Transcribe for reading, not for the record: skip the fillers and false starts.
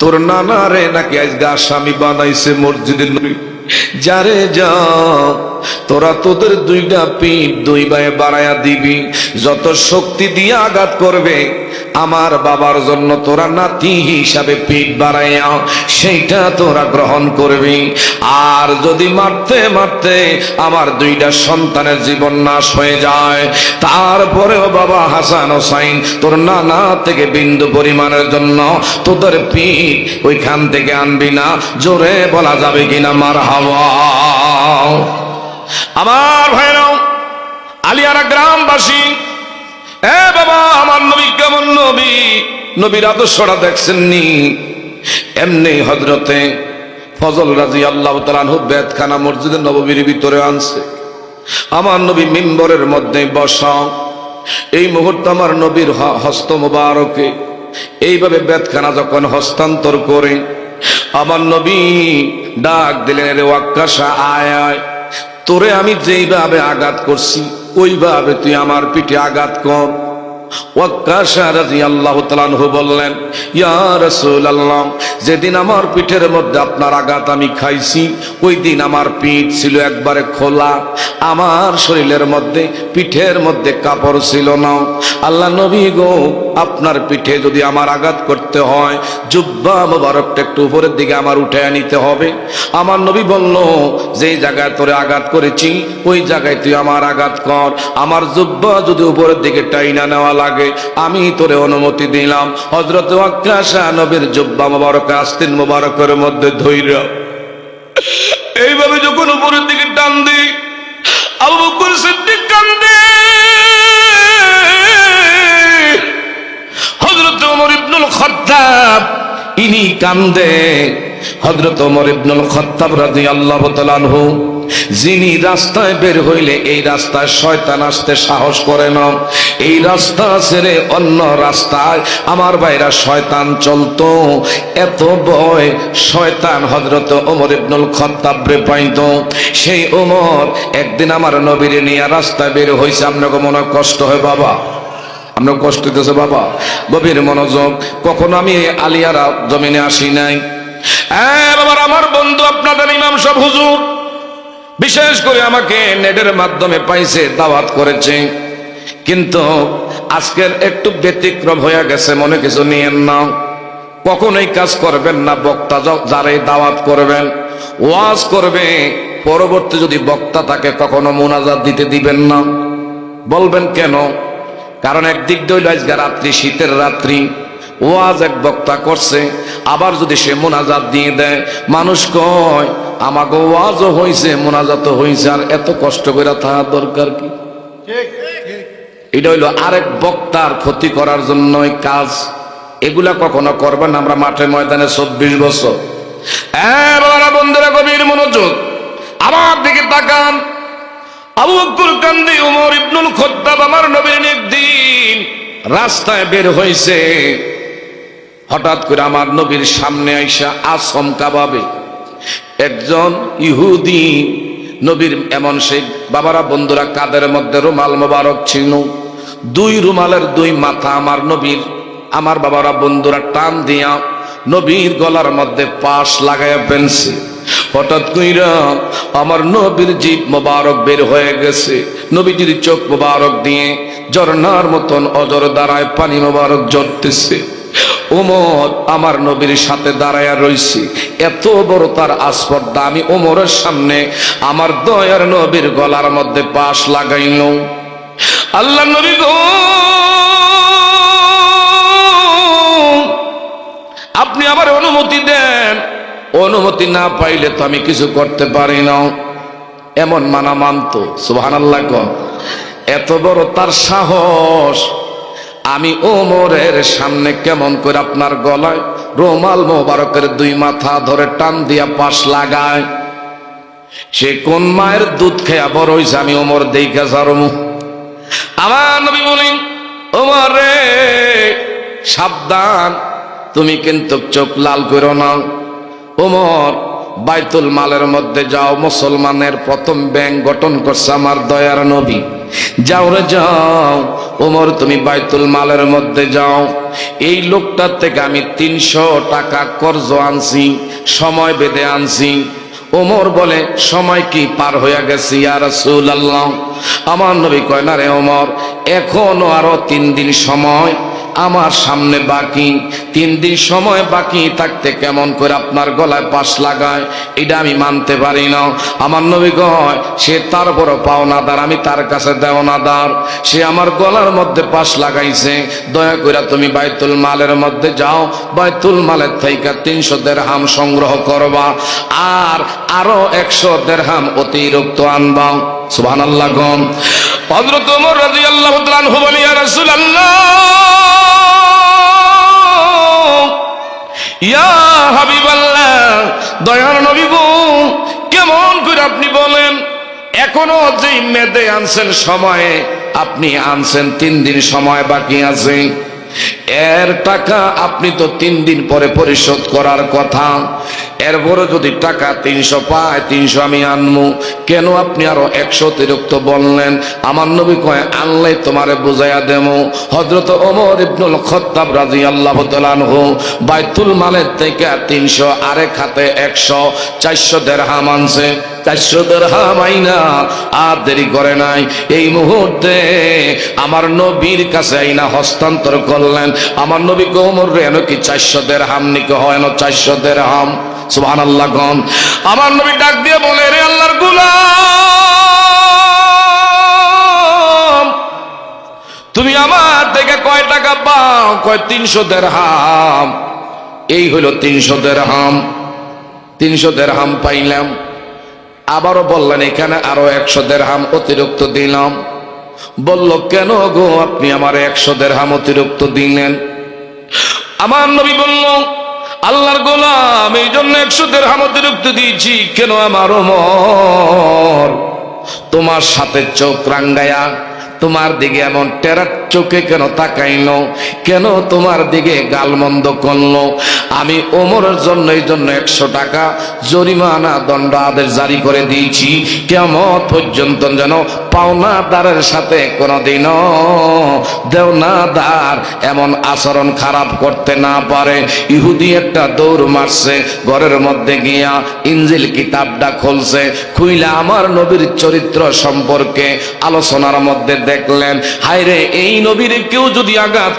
তোর নানা রে নাকি আজকে আসামি বানাইছে মসজিদের নবী। যারে যা তোরা তোদের দুইটা পিঠ দুই ভাইয়ে বাড়াইয়া দিবি, যত শক্তি দিয়ে আঘাত করবে আমার বাবার জন্য তোরা নাতি হিসাবে পিঠ বাড়াইয়া সেইটা তোরা গ্রহণ করবি। আর যদি মারতে মারতে আমার দুইটা সন্তানের জীবন নাশ হয়ে যায়, তারপরেও বাবা হাসান হোসাইন তোর নানা থেকে বিন্দু পরিমাণের জন্য তোদের পিঠ ওইখান থেকে আনবি না। জোরে বলা যাবে কিনা মারহাবা। আমার ভাইরাও, আলিয়ারা গ্রামবাসী, এ বাবা, আমার নবী কেমন নবী, নবীর আদর্শটা দেখছেননি? এমনি হযরতে ফজল রাদিয়াল্লাহু তাআলা আনহু বেতখানা মসজিদে নববীর ভিতরে আনছে। আমার নবী মিম্বরের মধ্যে বসা, এই মুহূর্তে আমার নবীর হস্ত মোবারকে এইভাবে বেতখানা যখন হস্তান্তর করে আমার নবী ডাক দিলেন, রে ওয়াক্কাশা আয় আয়, তোরে আমি যেইভাবে আঘাত করছি ওইভাবে তুই আমার পিঠে আঘাত কর। ওয়াক্কাশা রাদিয়াল্লাহু তাআলা আনহু বললেন, ইয়া রাসূলুল্লাহ, যেদিন আমার পিঠের মধ্যে আপনার আঘাত আমি খাইছি ওই দিন আমার পিঠ ছিল একবারে খোলা, আমার শরীরের মধ্যে পিঠের মধ্যে কাপড় ছিল না। আল্লাহ নবী গো, আপনার পিঠে যদি আমার আঘাত করতে হয় জুব্বা মোবারকটা একটু উপরের দিকে আমার উঠে নিতে হবে। আমার নবী বলল, যেই জায়গায় তোরে আঘাত করেছি ওই জায়গায় তুই আমার আঘাত কর, আমার জুব্বা যদি উপরের দিকে টাইনা নেওয়া লাগে আমি তোরে অনুমতি দিলাম। হযরত ওয়াক্কাশা নবীর জুব্বা মোবারক আস্তিন মোবারকের মধ্যে ধইর এইভাবে যখন উপরের দিকে টান দিই, আবু বকর সিদ্দিক কান্দে, হযরত ওমর ইবনুল খাত্তাব ইনি কান্দে। হযরত ওমর ইবনুল খাত্তাব রাদিয়াল্লাহু তাআলা আনহু, যিনি রাস্তায় বের হইলে এই রাস্তায় শয়তান আসতে সাহস করে না, এই রাস্তা ছেড়ে অন্য রাস্তায় আমার ভাইরা শয়তান চলতো। এত ভয় শয়তান হযরত ওমর ইবনুল খাত্তাব রে পাইতো। সেই ওমর একদিন আমার নবীর নিয়ে রাস্তায় বের হইছে। আপনাকে মনে কষ্ট হয় বাবা, আপনার কষ্ট হইতেছে বাবা, গভীর মনোযোগ। কখনো আমি আলিয়ারা জমিনে আসি নাই। বাবার, আমার বন্ধু আপনাদের ইমাম সাহেব হুজুর বিশেষ করে আমাকে নেটের মাধ্যমে পাইছে, দাওয়াত করেছে, কিন্তু আজকের একটু ব্যতিক্রম হয়ে গেছে, মনে কিছু নিয়েন না। কখনোই কাজ করবেন না, বক্তা যারাই দাওয়াত করবেন ওয়াজ করবে, পরবর্তী যদি বক্তা থাকে কখনো মুনাজাত দিতে দিবেন না। বলবেন কেন? কারণ একদিক দিয়ে হইল আজকে রাত্রি, শীতের রাত্রি, ওয়াজ এক বক্তা করছে, আবার যদি সে মুনাজাত দিয়ে দেয় মানুষ কয় আমাকে ওয়াজও হইছে মুনাজাতও হইছে, আর এত কষ্ট করে থাকার দরকার কি? এটা হইলো আরেক বক্তার ক্ষতি করার জন্যই কাজ। এগুলা কখনো করবেন আমরা মাঠে ময়দানে 24 বছর। বাবা বন্ধুরা, গভীর মনোযোগ, আমার দিকে তাকান। আবু বকর কান্দি, ওমর ইবনুল খাত্তাব আমার নবীর একদিন রাস্তায় বের হইছে, হঠাৎ করে আমার নবীর সামনে আইসা আচমকা ভাবে একজন ইহুদি নবীর, এমন সেই বাবারা বন্ধুরা কাদের মধ্যে রুমাল মোবারক ছিল, দুই রুমালের দুই মাথা আমার নবীর, আমার বাবারা বন্ধুরা টান দিয়া নবীর গলার মধ্যে পাশ লাগাইয়া ফেলছে। হঠাৎ কইরা আমার নবীর জিভ মোবারক বের হয়ে গেছে, নবীজির চোখ মোবারক দিয়ে ঝর্ণার মতন অজর দ্বারায় পানি মোবারক ঝরতেছে। ওমর আমার নবীর সাথে দাঁড়ায়া রইছি, এত বড় তার আস্পর্ধা। আমি ওমরের সামনে আমার দয়ার নবীর গলার মধ্যে পাশ লাগাইল। আল্লাহ নবী গো, আপনি আমার অনুমতি দেন, অনুমতি না পাইলে তো আমি কিছু করতে পারি না। এমন মানা মানত, সুবহানাল্লাহ। এত বড় তার সাহস, আমি ওমরের সামনে কেমন করে আপনার গলায় রুমাল মোবারকের দুই মাথা ধরে টান দিয়া পাশ লাগায়? সে কোন মায়ের দুধ খেয়া বড় হইছে আমি ওমর দেইখা জারমু। আমার নবী বলেন, ওমর রে সাবধান, তুমি কিন্তু চোখ লাল করো না। ওমর, বাইতুল মালের মধ্যে যাও, মুসলমানের প্রথম ব্যাংক গঠন করছে আমার দয়ার নবী। যাও রে যাও ওমর, তুমি বাইতুল মালের মধ্যে যাও, এই লোকটার থেকে আমি 300 টাকা কর্জ আনছি, সময় বেঁধে আনছি। ওমর বলে, সময় কি পার হয়ে গেছে ইয়া রাসূলুল্লাহ? আমার নবী কয়, না রে ওমর, এখনো আরো 3 দিন সময় আমার সামনে বাকি। 3 দিন সময় বাকি থাকতে কেমন করে আপনার গলায় পাশ লাগায় এটা আমি মানতে পারি না। আমার নবী কয়, সে তার বড় পাওনাদার, আমি তার কাছে দেওনাদার, সে আমার গলার মধ্যে পাশ লাগাইছে। দয়া করে তুমি বাইতুল মালের মধ্যে যাও, বাইতুল মালের থেকে 300 দিরহাম সংগ্রহ করবা, আর আরো 100 দিরহাম অতিরিক্ত আনবা। সুবহানাল্লাহ। গম হযরত ওমর রাদিয়াল্লাহু তাআলা আনহু বলেন, ইয়া রাসূলুল্লাহ, ইয়া হাবিবাল্লাহ, দয়ার নবী গো, কেমন করে আপনি বলেন এখনো যেই মেদে আনছেন সময়ে, আপনি আনছেন 3 দিন সময় বাকি আছে, এর টাকা আপনি তো 3 দিন পরে পরিশোধ করার কথা, এরপরে যদি টাকা 300 পায়, 300 আমি আনমু, কেন আপনি আরো 100 অতিরিক্ত বললেন? আমার নবী কয়, আনলে তোমারে বুঝাইয়া দেবো। হযরত ওমর ইবনুল খাত্তাব রাদিয়াল্লাহু তাআলা আনহু বাইতুল মালের থেকে 300 আরেক হাতে 100, 400 দিরহাম আনছে। 400 দিরহাম আইনা আর দেরি করে নাই, এই মুহূর্তে আমার নবীর কাছে আইনা হস্তান্তর করলেন। আমার নবী কয়, ওমর রে, এনো কি 400 দিরহাম নিকে হয়? এনো 400 দিরহাম। সুবহানাল্লাহ। গন আমার নবী ডাক দিয়ে বলে, রে আল্লাহর গোলাম, তুমি আমার থেকে কয় টাকা পাও? কয় 300 দিরহাম। এই হলো 300 দিরহাম। 300 দিরহাম পাইলাম। আবারও বললেন, এখানে আরো 100 দিরহাম অতিরিক্ত দিলাম। বলল, কেন গো আপনি আমার 100 দিরহাম অতিরিক্ত দিলেন? আমার নবী বলল, আল্লাহর গোলাম, এই জন্য 100 দিরহাম অতিরিক্ত দিয়েছি। কেন আমার ওমর তোমার সাথে চোখ রাঙ্গায়া তোমার দিকে এমন টেরার চোখে কেন তাকাইল? কেন তোমার দিকে গালমন্দ করলো? আমি ওমরের জন্য এই জন্য 100 টাকা জরিমানা দণ্ড আদেশ জারি করে দিয়েছি, কিয়ামত পর্যন্ত যেন পাওনাদারের সাথে কোনোদিনও দেওনাদার এমন আচরণ খারাপ করতে না পারে। ইহুদি একটা দৌড় মারছে, ঘরের মধ্যে গিয়া ইনজিল কিতাবটা খুলছে, খুইলা আমার নবীর চরিত্র সম্পর্কে আলোচনার মধ্যে দেখলেন, হায়রে, এই নবীর কেউ যদি আঘাত